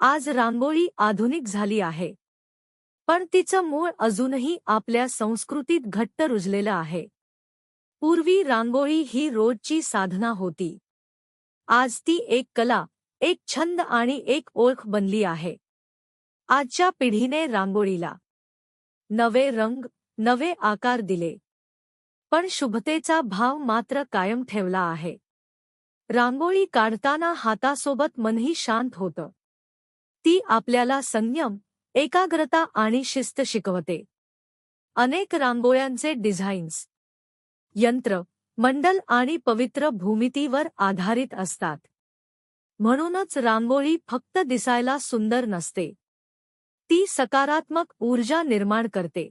आज रांगोळी आधुनिक झाली आहे, पण तिचं मूळ अजूनही आपल्या संस्कृतीत घट्ट रुजलेलं आहे. पूर्वी रांगोळी ही रोजची साधना होती. आज ती एक कला, एक छंद आणि एक ओळख बनली आहे. आजच्या पिढीने रांगोळीला नवे रंग, नवे आकार दिले, पण शुभतेचा भाव मात्र कायम ठेवला आहे. रांगोळी काढताना हातासोबत मनही शांत होतं. ती आपल्याला संयम, एकाग्रता आणि शिस्त शिकवते. अनेक रांगोळ्यांचे डिझाईन्स यंत्र, मंडल आणि पवित्र भूमितीवर आधारित असतात. म्हणूनच रांगोळी फक्त दिसायला सुंदर नसते. ती सकारात्मक ऊर्जा निर्माण करते.